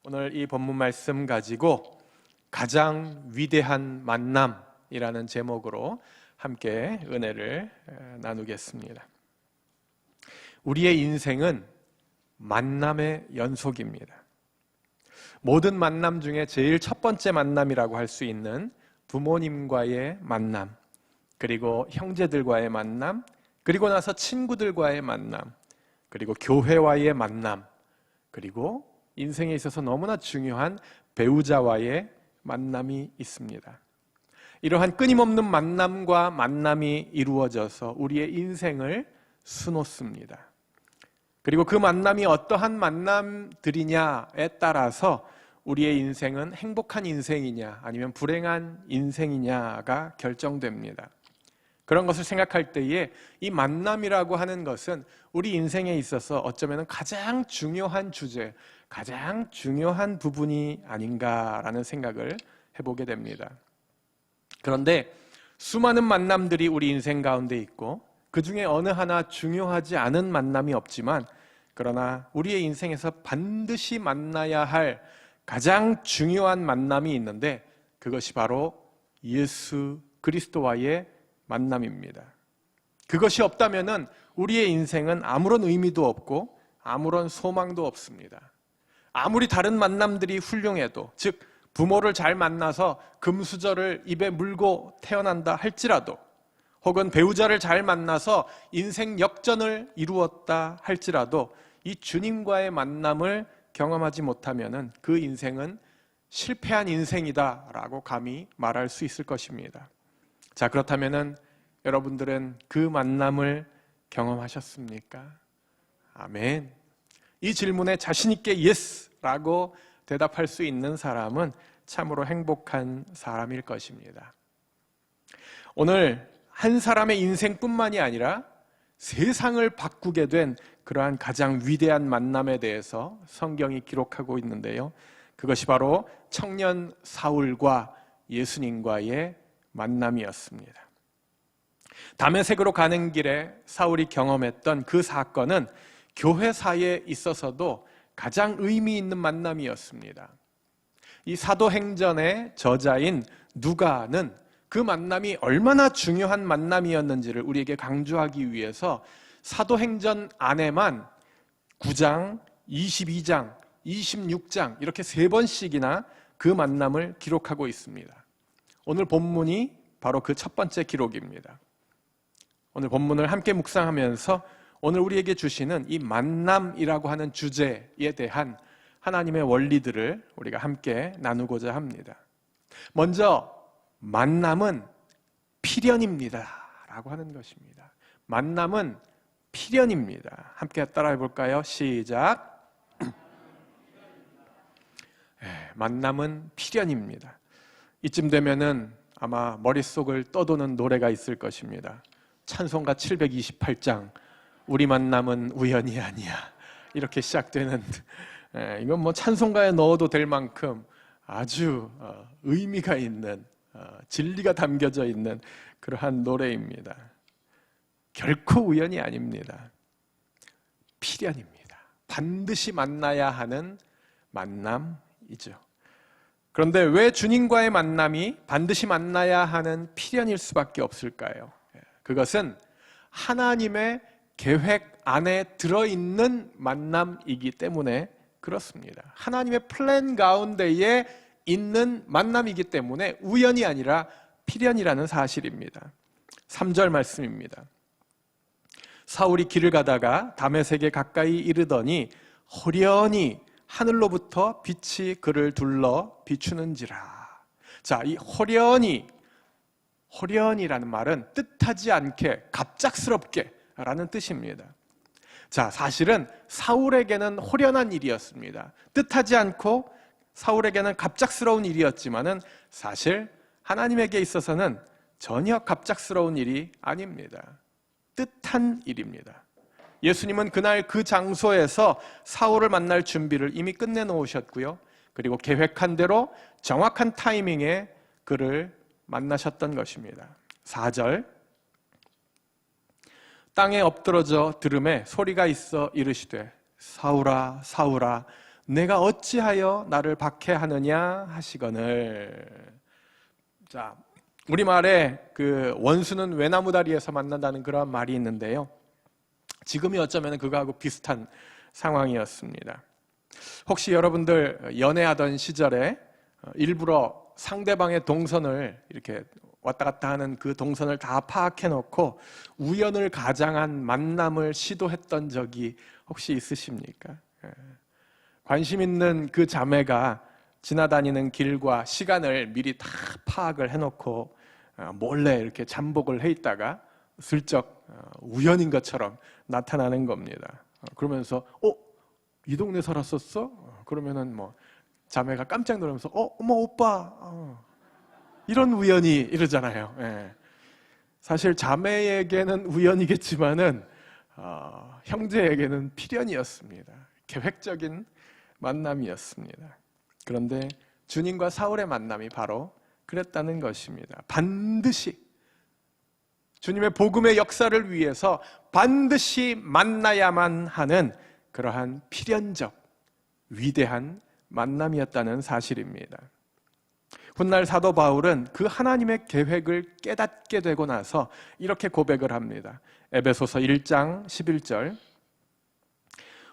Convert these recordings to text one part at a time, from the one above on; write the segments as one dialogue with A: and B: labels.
A: 오늘 이 본문 말씀 가지고 가장 위대한 만남이라는 제목으로 함께 은혜를 나누겠습니다. 우리의 인생은 만남의 연속입니다. 모든 만남 중에 제일 첫 번째 만남이라고 할 수 있는 부모님과의 만남, 그리고 형제들과의 만남, 그리고 나서 친구들과의 만남, 그리고 교회와의 만남, 그리고 인생에 있어서 너무나 중요한 배우자와의 만남이 있습니다. 이러한 끊임없는 만남과 만남이 이루어져서 우리의 인생을 수놓습니다. 그리고 그 만남이 어떠한 만남들이냐에 따라서 우리의 인생은 행복한 인생이냐 아니면 불행한 인생이냐가 결정됩니다. 그런 것을 생각할 때에 이 만남이라고 하는 것은 우리 인생에 있어서 어쩌면 가장 중요한 주제, 가장 중요한 부분이 아닌가라는 생각을 해보게 됩니다. 그런데 수많은 만남들이 우리 인생 가운데 있고 그 중에 어느 하나 중요하지 않은 만남이 없지만, 그러나 우리의 인생에서 반드시 만나야 할 가장 중요한 만남이 있는데 그것이 바로 예수 그리스도와의 만남입니다. 그것이 없다면 우리의 인생은 아무런 의미도 없고 아무런 소망도 없습니다. 아무리 다른 만남들이 훌륭해도, 즉 부모를 잘 만나서 금수저를 입에 물고 태어난다 할지라도, 혹은 배우자를 잘 만나서 인생 역전을 이루었다 할지라도 이 주님과의 만남을 경험하지 못하면 그 인생은 실패한 인생이다라고 감히 말할 수 있을 것입니다. 자, 그렇다면 여러분들은 그 만남을 경험하셨습니까? 아멘. 이 질문에 자신 있게 예스라고 대답할 수 있는 사람은 참으로 행복한 사람일 것입니다. 오늘 한 사람의 인생뿐만이 아니라 세상을 바꾸게 된 그러한 가장 위대한 만남에 대해서 성경이 기록하고 있는데요, 그것이 바로 청년 사울과 예수님과의 만남이었습니다. 다메섹으로 가는 길에 사울이 경험했던 그 사건은 교회사에 있어서도 가장 의미 있는 만남이었습니다. 이 사도행전의 저자인 누가는 그 만남이 얼마나 중요한 만남이었는지를 우리에게 강조하기 위해서 사도행전 안에만 9장, 22장, 26장 이렇게 3번씩이나 그 만남을 기록하고 있습니다. 오늘 본문이 바로 그 첫 번째 기록입니다. 오늘 본문을 함께 묵상하면서 오늘 우리에게 주시는 이 만남이라고 하는 주제에 대한 하나님의 원리들을 우리가 함께 나누고자 합니다. 먼저 만남은 필연입니다 라고 하는 것입니다. 만남은 필연입니다. 함께 따라해 볼까요? 시작. 만남은 필연입니다. 이쯤 되면은 아마 머릿속을 떠도는 노래가 있을 것입니다. 찬송가 728장, 우리 만남은 우연이 아니야, 이렇게 시작되는, 이건 뭐 찬송가에 넣어도 될 만큼 아주 의미가 있는, 진리가 담겨져 있는 그러한 노래입니다. 결코 우연이 아닙니다. 필연입니다. 반드시 만나야 하는 만남이죠. 그런데 왜 주님과의 만남이 반드시 만나야 하는 필연일 수밖에 없을까요? 그것은 하나님의 계획 안에 들어있는 만남이기 때문에 그렇습니다. 하나님의 플랜 가운데에 있는 만남이기 때문에 우연이 아니라 필연이라는 사실입니다. 3절 말씀입니다. 사울이 길을 가다가 다메섹에 가까이 이르더니 호련히 하늘로부터 빛이 그를 둘러 비추는지라. 자, 이 호련이라는 말은 뜻하지 않게, 갑작스럽게 라는 뜻입니다. 자, 사실은 사울에게는 호련한 일이었습니다. 뜻하지 않고 사울에게는 갑작스러운 일이었지만은 사실 하나님에게 있어서는 전혀 갑작스러운 일이 아닙니다. 뜻한 일입니다. 예수님은 그날 그 장소에서 사울을 만날 준비를 이미 끝내놓으셨고요, 그리고 계획한 대로 정확한 타이밍에 그를 만나셨던 것입니다. 4절, 땅에 엎드러져 들음에 소리가 있어 이르시되 사울아 사울아 내가 어찌하여 나를 박해하느냐 하시거늘. 자, 우리말에 그 원수는 외나무 다리에서 만난다는 그런 말이 있는데요, 지금이 어쩌면 그거하고 비슷한 상황이었습니다. 혹시 여러분들 연애하던 시절에 일부러 상대방의 동선을 이렇게 왔다 갔다 하는 그 동선을 다 파악해 놓고 우연을 가장한 만남을 시도했던 적이 혹시 있으십니까? 관심 있는 그 자매가 지나다니는 길과 시간을 미리 다 파악을 해놓고 몰래 이렇게 잠복을 해 있다가 슬쩍 우연인 것처럼 나타나는 겁니다. 그러면서 이 동네 살았었어? 그러면은 뭐 자매가 깜짝 놀라면서 어머 오빠, 이런 우연이 이러잖아요. 예. 사실 자매에게는 우연이겠지만은 형제에게는 필연이었습니다. 계획적인 만남이었습니다. 그런데 주님과 사울의 만남이 바로 그랬다는 것입니다. 반드시 주님의 복음의 역사를 위해서 반드시 만나야만 하는 그러한 필연적 위대한 만남이었다는 사실입니다. 훗날 사도 바울은 그 하나님의 계획을 깨닫게 되고 나서 이렇게 고백을 합니다. 에베소서 1장 11절,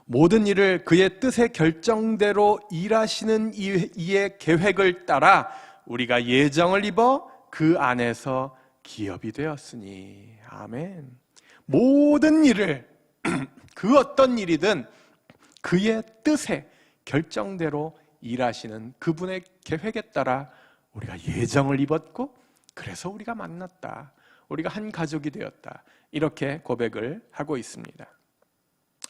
A: 모든 일을 그의 뜻의 결정대로 일하시는 이의 계획을 따라 우리가 예정을 입어 그 안에서 기업이 되었으니. 아멘. 모든 일을 그 어떤 일이든 그의 뜻의 결정대로 일하시는 그분의 계획에 따라 우리가 예정을 입었고, 그래서 우리가 만났다, 우리가 한 가족이 되었다, 이렇게 고백을 하고 있습니다.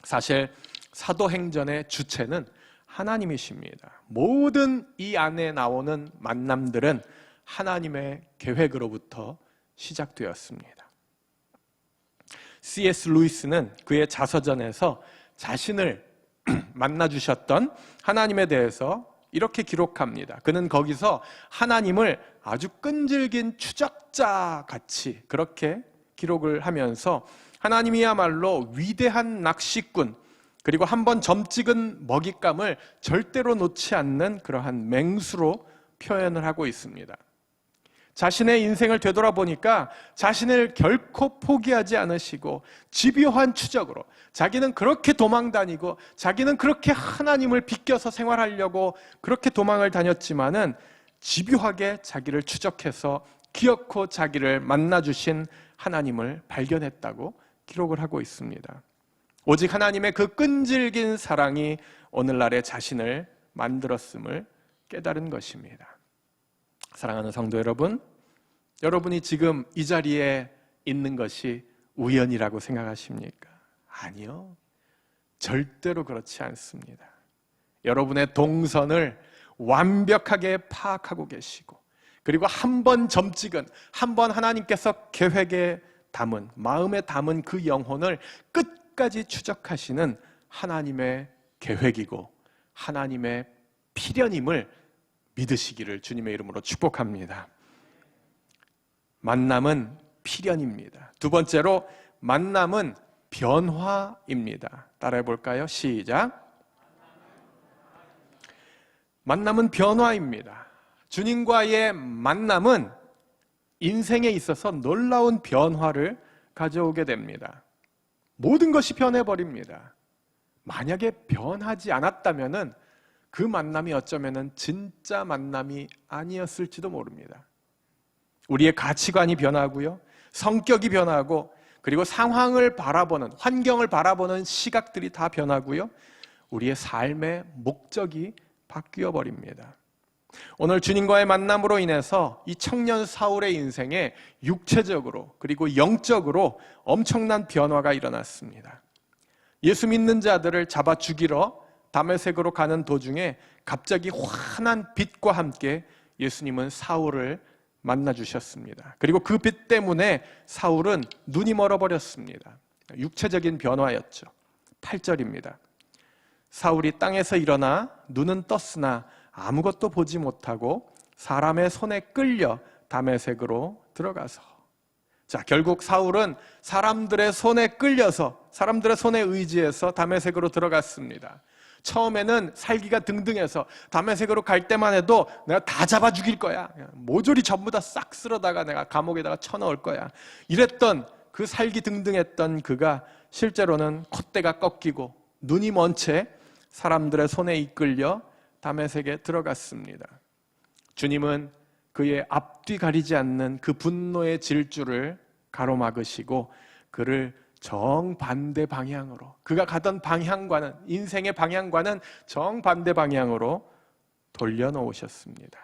A: 사실 사도행전의 주체는 하나님이십니다. 모든 이 안에 나오는 만남들은 하나님의 계획으로부터 시작되었습니다. C.S. 루이스는 그의 자서전에서 자신을 만나주셨던 하나님에 대해서 이렇게 기록합니다. 그는 거기서 하나님을 아주 끈질긴 추적자 같이 그렇게 기록을 하면서 하나님이야말로 위대한 낚시꾼, 그리고 한번 점 찍은 먹잇감을 절대로 놓지 않는 그러한 맹수로 표현을 하고 있습니다. 자신의 인생을 되돌아보니까 자신을 결코 포기하지 않으시고 집요한 추적으로, 자기는 그렇게 도망다니고 자기는 그렇게 하나님을 비껴서 생활하려고 그렇게 도망을 다녔지만은 집요하게 자기를 추적해서 기어코 자기를 만나주신 하나님을 발견했다고 기록을 하고 있습니다. 오직 하나님의 그 끈질긴 사랑이 오늘날의 자신을 만들었음을 깨달은 것입니다. 사랑하는 성도 여러분, 여러분이 지금 이 자리에 있는 것이 우연이라고 생각하십니까? 아니요, 절대로 그렇지 않습니다. 여러분의 동선을 완벽하게 파악하고 계시고, 그리고 한 번 점 찍은, 한 번 하나님께서 계획에 담은, 마음에 담은 그 영혼을 끝까지 추적하시는 하나님의 계획이고 하나님의 필연임을 믿으시기를 주님의 이름으로 축복합니다. 만남은 필연입니다. 두 번째로 만남은 변화입니다. 따라해 볼까요? 시작. 만남은 변화입니다. 주님과의 만남은 인생에 있어서 놀라운 변화를 가져오게 됩니다. 모든 것이 변해버립니다. 만약에 변하지 않았다면은 그 만남이 어쩌면은 진짜 만남이 아니었을지도 모릅니다. 우리의 가치관이 변하고요, 성격이 변하고, 그리고 상황을 바라보는, 환경을 바라보는 시각들이 다 변하고요, 우리의 삶의 목적이 바뀌어 버립니다. 오늘 주님과의 만남으로 인해서 이 청년 사울의 인생에 육체적으로 그리고 영적으로 엄청난 변화가 일어났습니다. 예수 믿는 자들을 잡아 죽이러 다메섹으로 가는 도중에 갑자기 환한 빛과 함께 예수님은 사울을 만나 주셨습니다. 그리고 그 빛 때문에 사울은 눈이 멀어버렸습니다. 육체적인 변화였죠. 8절입니다. 사울이 땅에서 일어나 눈은 떴으나 아무것도 보지 못하고 사람의 손에 끌려 다메섹으로 들어가서. 자, 결국 사울은 사람들의 손에 끌려서, 사람들의 손에 의지해서 다메섹으로 들어갔습니다. 처음에는 살기가 등등해서 다메섹으로 갈 때만 해도 내가 다 잡아 죽일 거야. 모조리 전부 다 싹 쓸어다가 내가 감옥에다가 쳐넣을 거야. 이랬던 그 살기 등등했던 그가 실제로는 콧대가 꺾이고 눈이 먼 채 사람들의 손에 이끌려 다메섹에 들어갔습니다. 주님은 그의 앞뒤 가리지 않는 그 분노의 질주를 가로막으시고 그를 정반대 방향으로, 그가 가던 방향과는, 인생의 방향과는 정반대 방향으로 돌려놓으셨습니다.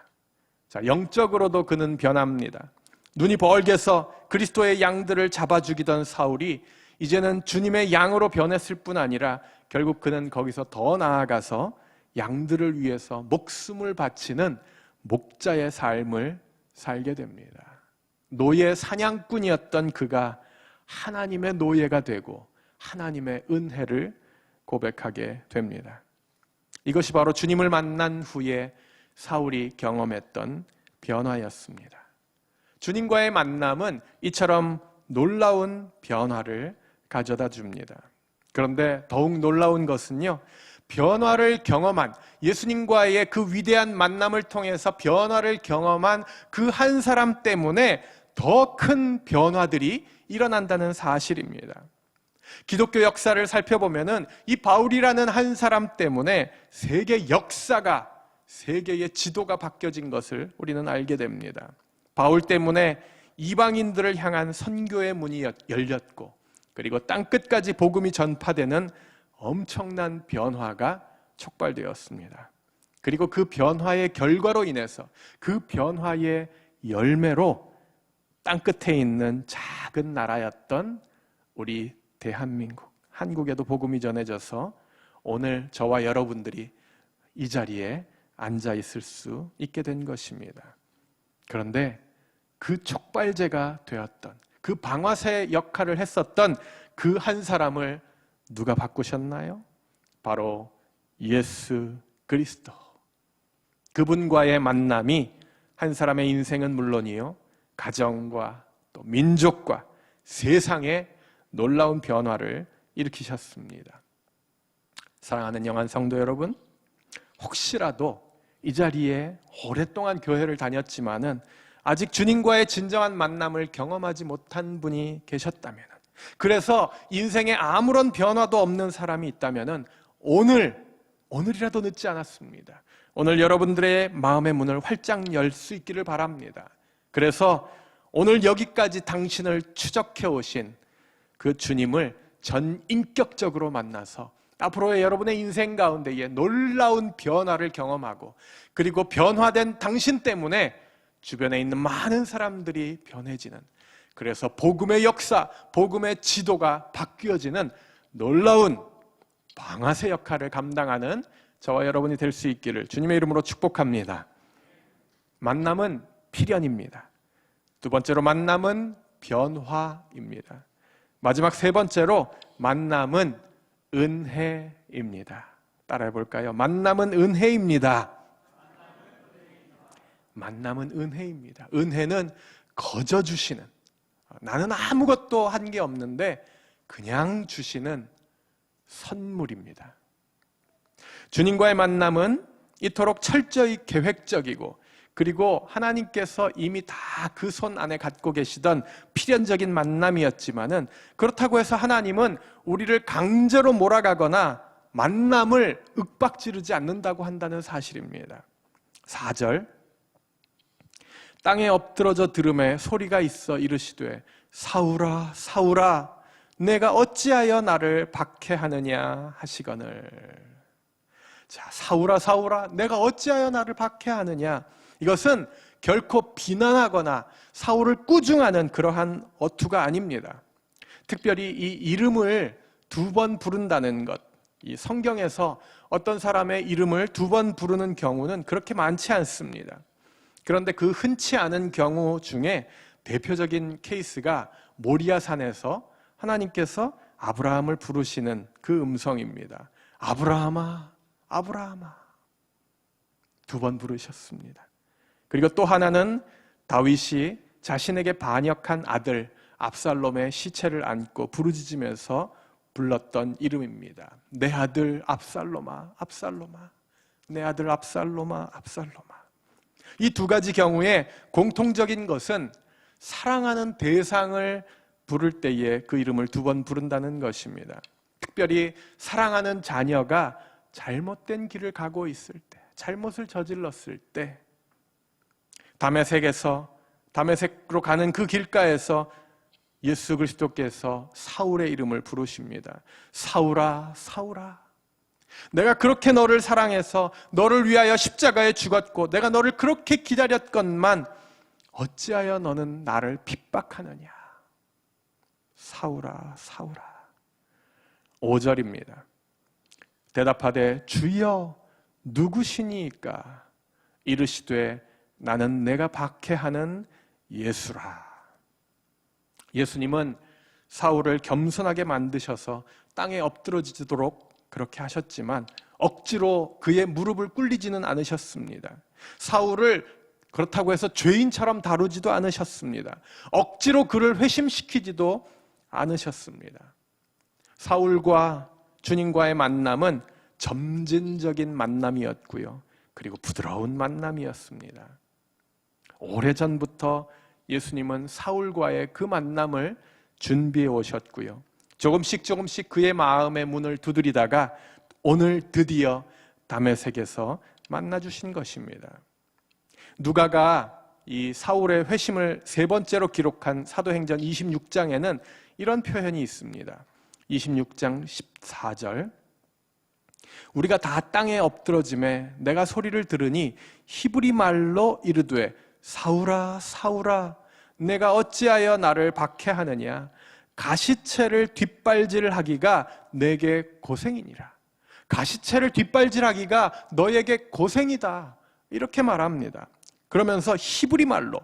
A: 자, 영적으로도 그는 변합니다. 눈이 벌게서 그리스도의 양들을 잡아 죽이던 사울이 이제는 주님의 양으로 변했을 뿐 아니라 결국 그는 거기서 더 나아가서 양들을 위해서 목숨을 바치는 목자의 삶을 살게 됩니다. 노예 사냥꾼이었던 그가 하나님의 노예가 되고 하나님의 은혜를 고백하게 됩니다. 이것이 바로 주님을 만난 후에 사울이 경험했던 변화였습니다. 주님과의 만남은 이처럼 놀라운 변화를 가져다 줍니다. 그런데 더욱 놀라운 것은요, 변화를 경험한, 예수님과의 그 위대한 만남을 통해서 변화를 경험한 그 한 사람 때문에 더 큰 변화들이 일어난다는 사실입니다. 기독교 역사를 살펴보면은 이 바울이라는 한 사람 때문에 세계 역사가, 세계의 지도가 바뀌어진 것을 우리는 알게 됩니다. 바울 때문에 이방인들을 향한 선교의 문이 열렸고, 그리고 땅끝까지 복음이 전파되는 엄청난 변화가 촉발되었습니다. 그리고 그 변화의 결과로 인해서, 그 변화의 열매로 땅끝에 있는 작은 나라였던 우리 대한민국, 한국에도 복음이 전해져서 오늘 저와 여러분들이 이 자리에 앉아 있을 수 있게 된 것입니다. 그런데 그 촉발제가 되었던, 그 방아쇠 역할을 했었던 그 한 사람을 누가 바꾸셨나요? 바로 예수 그리스도. 그분과의 만남이 한 사람의 인생은 물론이요, 가정과 또 민족과 세상에 놀라운 변화를 일으키셨습니다. 사랑하는 영한 성도 여러분, 혹시라도 이 자리에 오랫동안 교회를 다녔지만은 아직 주님과의 진정한 만남을 경험하지 못한 분이 계셨다면, 그래서 인생에 아무런 변화도 없는 사람이 있다면 오늘이라도 늦지 않았습니다. 오늘 여러분들의 마음의 문을 활짝 열 수 있기를 바랍니다. 그래서 오늘 여기까지 당신을 추적해 오신 그 주님을 전인격적으로 만나서 앞으로의 여러분의 인생 가운데에 놀라운 변화를 경험하고, 그리고 변화된 당신 때문에 주변에 있는 많은 사람들이 변해지는, 그래서 복음의 역사, 복음의 지도가 바뀌어지는 놀라운 방아쇠 역할을 감당하는 저와 여러분이 될 수 있기를 주님의 이름으로 축복합니다. 만남은 필연입니다. 두 번째로 만남은 변화입니다. 마지막 세 번째로 만남은 은혜입니다. 따라해 볼까요? 만남은 은혜입니다. 만남은 은혜입니다. 은혜는 거저 주시는, 나는 아무것도 한 게 없는데 그냥 주시는 선물입니다. 주님과의 만남은 이토록 철저히 계획적이고, 그리고 하나님께서 이미 다 그 손 안에 갖고 계시던 필연적인 만남이었지만은, 그렇다고 해서 하나님은 우리를 강제로 몰아가거나 만남을 윽박지르지 않는다고 한다는 사실입니다. 4절, 땅에 엎드러져 들음에 소리가 있어 이르시되 사울아 사울아 내가 어찌하여 나를 박해하느냐 하시거늘. 자, 사울아 사울아 내가 어찌하여 나를 박해하느냐, 이것은 결코 비난하거나 사울을 꾸중하는 그러한 어투가 아닙니다. 특별히 이 이름을 두 번 부른다는 것, 이 성경에서 어떤 사람의 이름을 두 번 부르는 경우는 그렇게 많지 않습니다. 그런데 그 흔치 않은 경우 중에 대표적인 케이스가 모리아산에서 하나님께서 아브라함을 부르시는 그 음성입니다. 아브라함아 아브라함아, 두 번 부르셨습니다. 그리고 또 하나는 다윗이 자신에게 반역한 아들 압살롬의 시체를 안고 부르짖으면서 불렀던 이름입니다. 내 아들 압살롬아, 압살롬아, 내 아들 압살롬아, 압살롬아. 이 두 가지 경우에 공통적인 것은 사랑하는 대상을 부를 때에 그 이름을 두 번 부른다는 것입니다. 특별히 사랑하는 자녀가 잘못된 길을 가고 있을 때, 잘못을 저질렀을 때, 다메섹으로 가는 그 길가에서 예수 그리스도께서 사울의 이름을 부르십니다. 사울아, 사울아, 내가 그렇게 너를 사랑해서 너를 위하여 십자가에 죽었고 내가 너를 그렇게 기다렸건만 어찌하여 너는 나를 핍박하느냐. 사울아, 사울아. 5절입니다. 대답하되 주여 누구시니까? 이르시되 나는 내가 박해하는 예수라. 예수님은 사울을 겸손하게 만드셔서 땅에 엎드러지도록 그렇게 하셨지만 억지로 그의 무릎을 꿇리지는 않으셨습니다. 사울을 그렇다고 해서 죄인처럼 다루지도 않으셨습니다. 억지로 그를 회심시키지도 않으셨습니다. 사울과 주님과의 만남은 점진적인 만남이었고요. 그리고 부드러운 만남이었습니다. 오래전부터 예수님은 사울과의 그 만남을 준비해 오셨고요. 조금씩 그의 마음의 문을 두드리다가 오늘 드디어 다메섹에서 만나주신 것입니다. 누가가 이 사울의 회심을 세 번째로 기록한 사도행전 26장에는 이런 표현이 있습니다. 26장 14절, 우리가 다 땅에 엎드러짐에 내가 소리를 들으니 히브리 말로 이르되 사울아, 사울아, 내가 어찌하여 나를 박해하느냐? 가시채를 뒷발질하기가 내게 고생이니라. 가시채를 뒷발질하기가 너에게 고생이다. 이렇게 말합니다. 그러면서 히브리 말로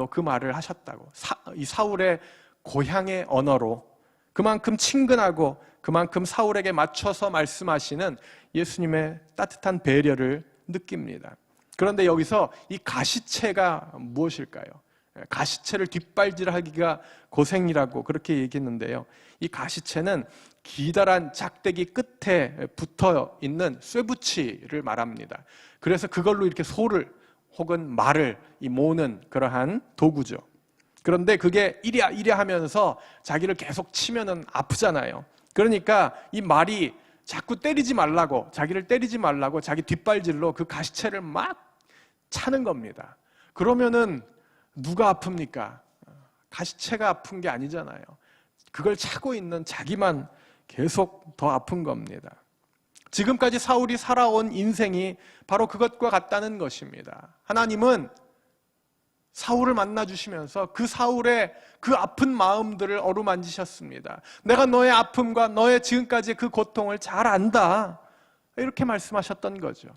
A: 그 말을 하셨다고. 이 사울의 고향의 언어로 그만큼 친근하고 그만큼 사울에게 맞춰서 말씀하시는 예수님의 따뜻한 배려를 느낍니다. 그런데 여기서 이 가시채가 무엇일까요? 가시채를 뒷발질하기가 고생이라고 그렇게 얘기했는데요. 이 가시채는 기다란 작대기 끝에 붙어 있는 쇠붙이를 말합니다. 그래서 그걸로 이렇게 소를 혹은 말을 모는 그러한 도구죠. 그런데 그게 이랴 하면서 자기를 계속 치면은 아프잖아요. 그러니까 이 말이 자꾸 자기를 때리지 말라고 자기 뒷발질로 그 가시채를 막 차는 겁니다. 그러면은 누가 아픕니까? 가시채가 아픈 게 아니잖아요. 그걸 차고 있는 자기만 계속 더 아픈 겁니다. 지금까지 사울이 살아온 인생이 바로 그것과 같다는 것입니다. 하나님은 사울을 만나주시면서 그 사울의 그 아픈 마음들을 어루만지셨습니다. 내가 너의 아픔과 너의 지금까지의 그 고통을 잘 안다. 이렇게 말씀하셨던 거죠.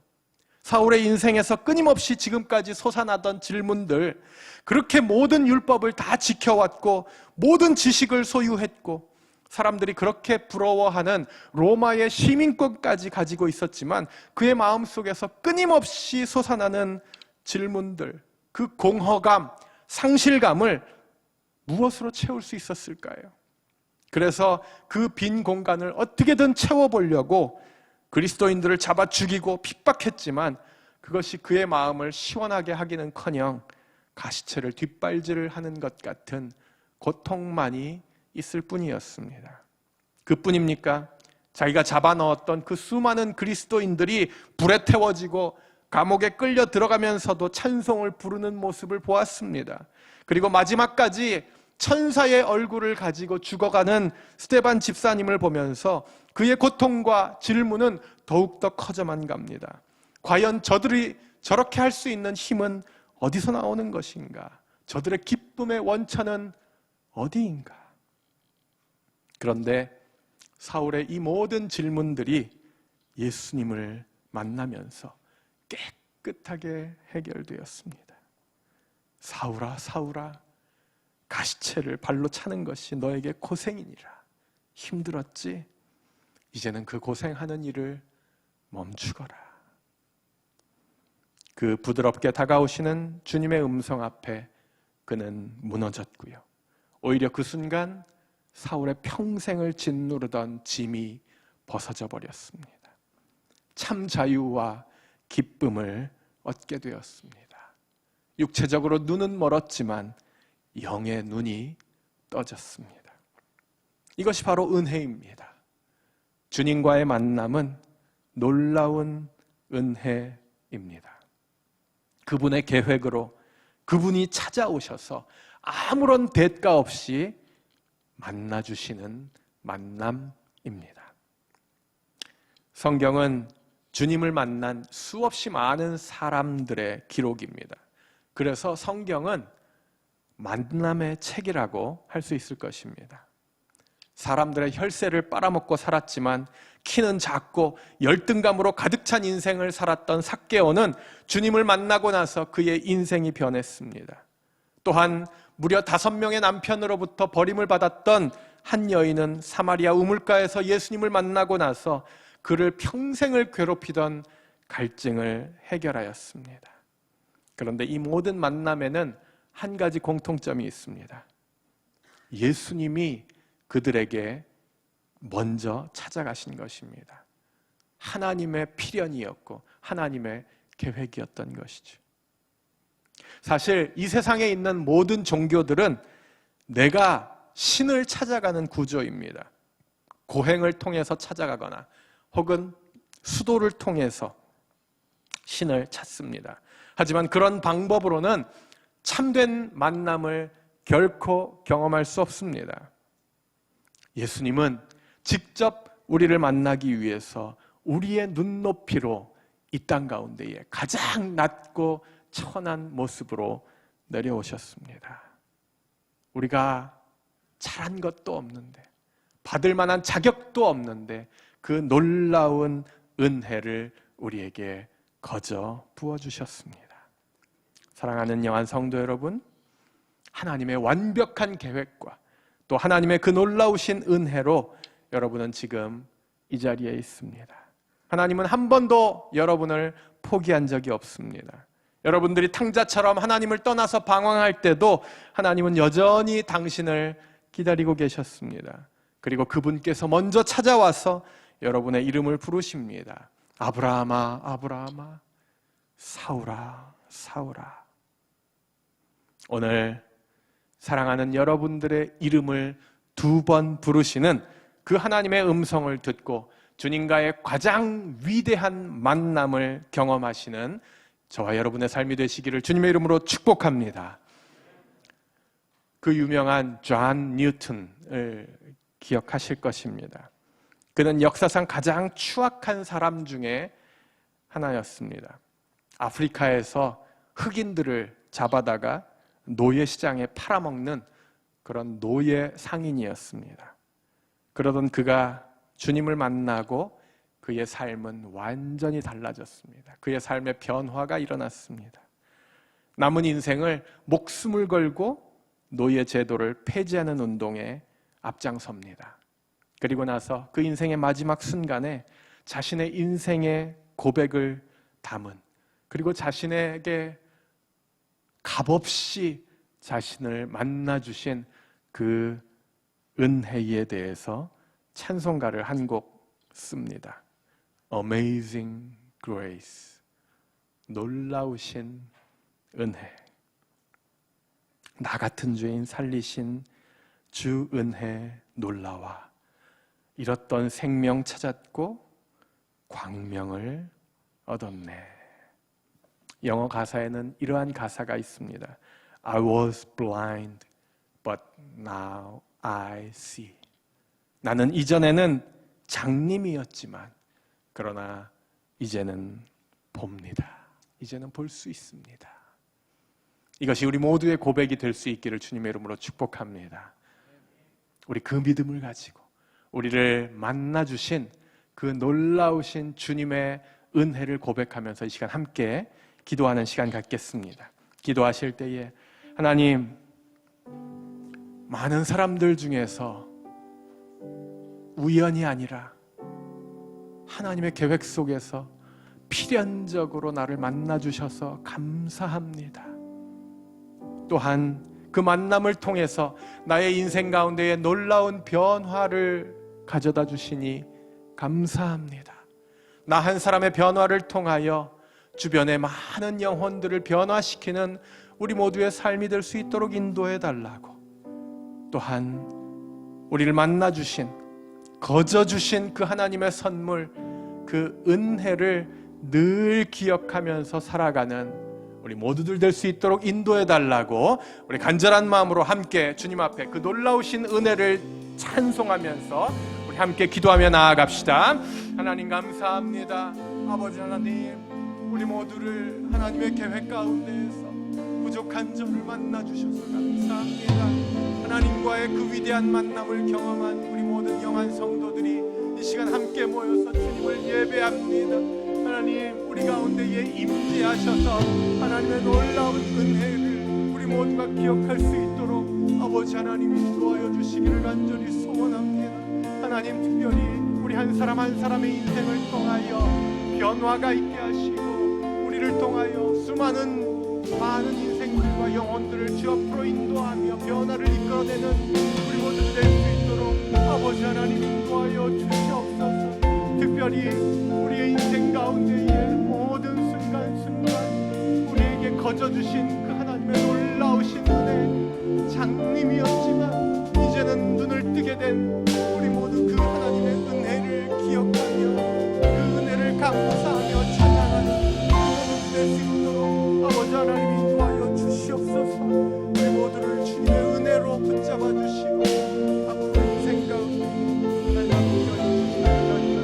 A: 사울의 인생에서 끊임없이 지금까지 솟아나던 질문들, 그렇게 모든 율법을 다 지켜왔고 모든 지식을 소유했고 사람들이 그렇게 부러워하는 로마의 시민권까지 가지고 있었지만 그의 마음속에서 끊임없이 솟아나는 질문들, 그 공허감, 상실감을 무엇으로 채울 수 있었을까요? 그래서 그 빈 공간을 어떻게든 채워보려고 그리스도인들을 잡아 죽이고 핍박했지만 그것이 그의 마음을 시원하게 하기는커녕 가시채를 뒷발질을 하는 것 같은 고통만이 있을 뿐이었습니다. 그뿐입니까? 자기가 잡아넣었던 그 수많은 그리스도인들이 불에 태워지고 감옥에 끌려 들어가면서도 찬송을 부르는 모습을 보았습니다. 그리고 마지막까지 천사의 얼굴을 가지고 죽어가는 스데반 집사님을 보면서 그의 고통과 질문은 더욱더 커져만 갑니다. 과연 저들이 저렇게 할 수 있는 힘은 어디서 나오는 것인가? 저들의 기쁨의 원천은 어디인가? 그런데 사울의 이 모든 질문들이 예수님을 만나면서 깨끗하게 해결되었습니다. 사울아, 사울아, 가시채를 발로 차는 것이 너에게 고생이니라. 힘들었지? 이제는 그 고생하는 일을 멈추거라. 그 부드럽게 다가오시는 주님의 음성 앞에 그는 무너졌고요. 오히려 그 순간 사울의 평생을 짓누르던 짐이 벗어져 버렸습니다. 참 자유와 기쁨을 얻게 되었습니다. 육체적으로 눈은 멀었지만 영의 눈이 떠졌습니다. 이것이 바로 은혜입니다. 주님과의 만남은 놀라운 은혜입니다. 그분의 계획으로 그분이 찾아오셔서 아무런 대가 없이 만나주시는 만남입니다. 성경은 주님을 만난 수없이 많은 사람들의 기록입니다. 그래서 성경은 만남의 책이라고 할 수 있을 것입니다. 사람들의 혈세를 빨아먹고 살았지만 키는 작고 열등감으로 가득 찬 인생을 살았던 삭개오는 주님을 만나고 나서 그의 인생이 변했습니다. 또한 무려 5명의 남편으로부터 버림을 받았던 한 여인은 사마리아 우물가에서 예수님을 만나고 나서 그를 평생을 괴롭히던 갈증을 해결하였습니다. 그런데 이 모든 만남에는 한 가지 공통점이 있습니다. 예수님이 그들에게 먼저 찾아가신 것입니다. 하나님의 필연이었고 하나님의 계획이었던 것이죠. 사실 이 세상에 있는 모든 종교들은 내가 신을 찾아가는 구조입니다. 고행을 통해서 찾아가거나 혹은 수도를 통해서 신을 찾습니다. 하지만 그런 방법으로는 참된 만남을 결코 경험할 수 없습니다. 예수님은 직접 우리를 만나기 위해서 우리의 눈높이로 이 땅 가운데에 가장 낮고 천한 모습으로 내려오셨습니다. 우리가 잘한 것도 없는데, 받을 만한 자격도 없는데 그 놀라운 은혜를 우리에게 거저 부어주셨습니다. 사랑하는 영한 성도 여러분, 하나님의 완벽한 계획과 또 하나님의 그 놀라우신 은혜로 여러분은 지금 이 자리에 있습니다. 하나님은 한 번도 여러분을 포기한 적이 없습니다. 여러분들이 탕자처럼 하나님을 떠나서 방황할 때도 하나님은 여전히 당신을 기다리고 계셨습니다. 그리고 그분께서 먼저 찾아와서 여러분의 이름을 부르십니다. 아브라함아, 아브라함아, 사울아, 사울아. 오늘 사랑하는 여러분들의 이름을 2번 부르시는 그 하나님의 음성을 듣고 주님과의 가장 위대한 만남을 경험하시는 저와 여러분의 삶이 되시기를 주님의 이름으로 축복합니다. 그 유명한 존 뉴턴을 기억하실 것입니다. 그는 역사상 가장 추악한 사람 중에 하나였습니다. 아프리카에서 흑인들을 잡아다가 노예시장에 팔아먹는 그런 노예 상인이었습니다. 그러던 그가 주님을 만나고 그의 삶은 완전히 달라졌습니다. 그의 삶의 변화가 일어났습니다. 남은 인생을 목숨을 걸고 노예 제도를 폐지하는 운동에 앞장섭니다. 그리고 나서 그 인생의 마지막 순간에 자신의 인생의 고백을 담은, 그리고 자신에게 값없이 자신을 만나주신 그 은혜에 대해서 찬송가를 한 곡 씁니다. Amazing Grace, 놀라우신 은혜. 나 같은 죄인 살리신 주 은혜 놀라와. 잃었던 생명 찾았고 광명을 얻었네. 영어 가사에는 이러한 가사가 있습니다. I was blind, but now I see. 나는 이전에는 장님이었지만 그러나 이제는 봅니다. 이제는 볼 수 있습니다. 이것이 우리 모두의 고백이 될 수 있기를 주님의 이름으로 축복합니다. 우리 그 믿음을 가지고 우리를 만나주신 그 놀라우신 주님의 은혜를 고백하면서 이 시간 함께 기도하는 시간 갖겠습니다. 기도하실 때에 하나님, 많은 사람들 중에서 우연이 아니라 하나님의 계획 속에서 필연적으로 나를 만나주셔서 감사합니다. 또한 그 만남을 통해서 나의 인생 가운데에 놀라운 변화를 가져다 주시니 감사합니다. 나 한 사람의 변화를 통하여 주변의 많은 영혼들을 변화시키는 우리 모두의 삶이 될 수 있도록 인도해 달라고, 또한 우리를 만나 주신, 거저 주신 그 하나님의 선물, 그 은혜를 늘 기억하면서 살아가는 우리 모두들 될 수 있도록 인도해 달라고 우리 간절한 마음으로 함께 주님 앞에 그 놀라우신 은혜를 찬송하면서 우리 함께 기도하며 나아갑시다. 하나님 감사합니다. 아버지 하나님, 우리 모두를 하나님의 계획 가운데에서 부족한 저를 만나 주셔서 감사합니다. 하나님과의 그 위대한 만남을 경험한 우리 모든 영한 성도들이 이 시간 함께 모여서 주님을 예배합니다. 하나님, 우리 가운데에 임재하셔서 하나님의 놀라운 은혜를 우리 모두가 기억할 수 있도록 아버지 하나님이 인도하여 주시기를 간절히 소원합니다. 하나님, 특별히 우리 한 사람 한 사람의 인생을 통하여 변화가 있게 하시고 우리를 통하여 수많은 인생들과 영혼들을 주 앞으로 인도하며 변화를 이끌어내는 우리 모두 될 수 있도록 아버지 하나님 인도하여 주시옵소서. 특별히 우리의 인생 가운데의 모든 순간순간 우리에게 거저주신 그 하나님의 놀라우신 은혜, 장님이었지만 이제는 눈을 뜨게 된 우리 모두 그 하나님의 은혜를 기억하며 그 은혜를 감사하며 찬양하는 모두 될 수 있도록 아버지 하나님 인도하여 주시옵소서. 우리 모두를 주님의 은혜로 붙잡아 주시고 앞으로 인생 가운데 하나님 함께 해주시기를 간절히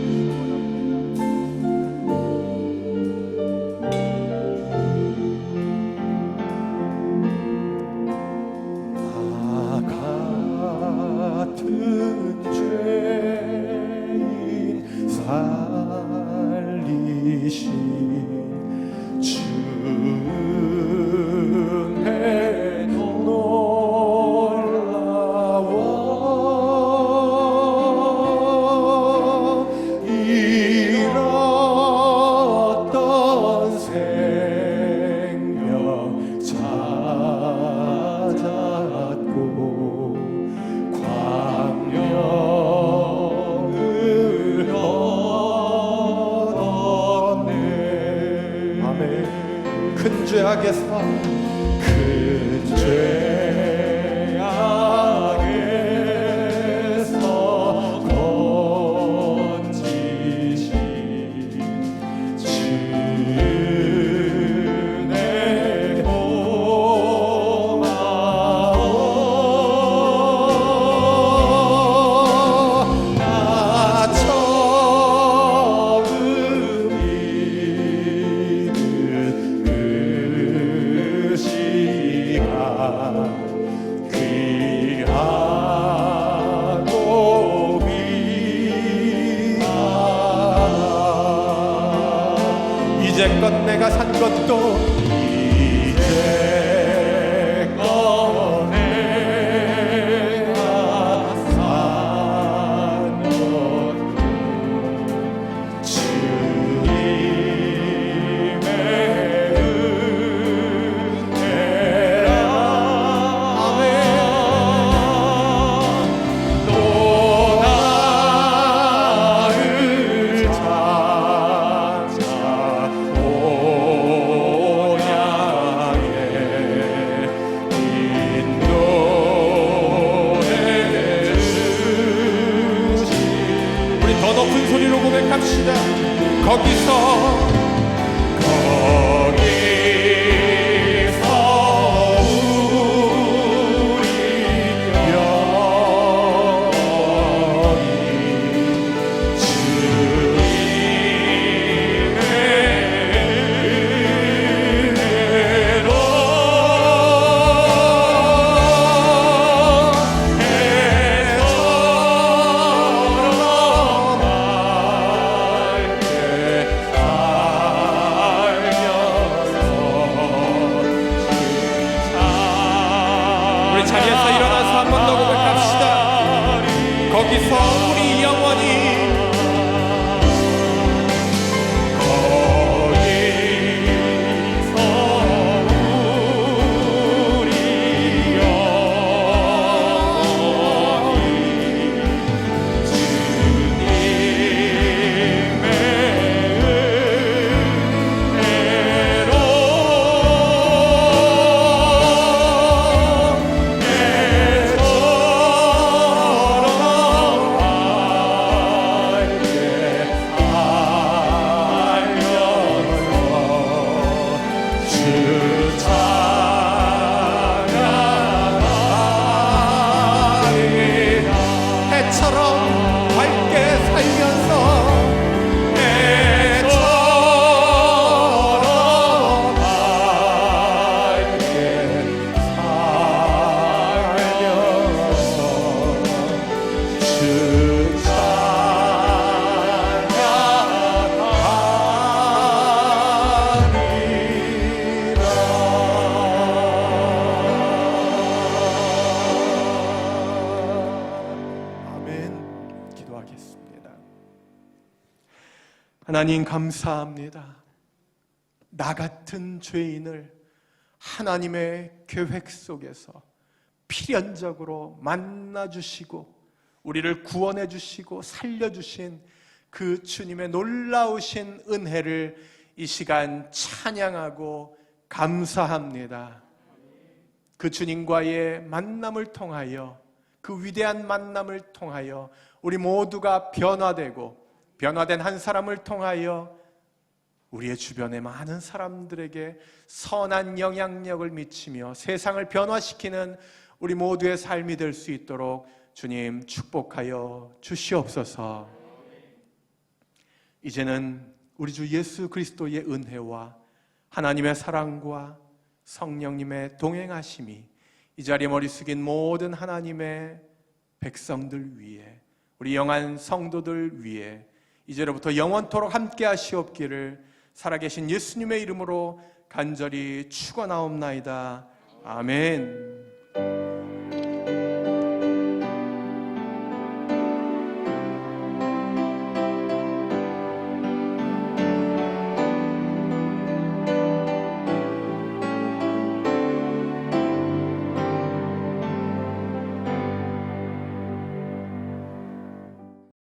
B: 죄악에서 그 죄악에서 건지신 주의 고마워. 나 처음 믿은 그 시간 귀하고 미안하다. 이제껏 내가 산 것도 이제껏 내가 산 것도 주님의 은혜라. 아멘. 또 나를 찾아 온양에 인도해 주시. 우리 더 높은 소리로 고백합시다. 거기서 우리 영원히 주님의 은혜로 해처럼 맑게
A: 하나님 감사합니다. 나 같은 죄인을 하나님의 계획 속에서 필연적으로 만나주시고 우리를 구원해 주시고 살려주신 그 주님의 놀라우신 은혜를 이 시간 찬양하고 감사합니다. 그 주님과의 만남을 통하여, 그 위대한 만남을 통하여 우리 모두가 변화된 한 사람을 통하여 우리의 주변의 많은 사람들에게 선한 영향력을 미치며 세상을 변화시키는 우리 모두의 삶이 될 수 있도록 주님 축복하여 주시옵소서. 이제는 우리 주 예수 그리스도의 은혜와 하나님의 사랑과 성령님의 동행하심이 이 자리에 머리 숙인 모든 하나님의 백성들 위에, 우리 영한 성도들 위에 이제로부터 영원토록 함께 하시옵기를 살아계신 예수님의 이름으로 간절히 축원하옵나이다. 아멘.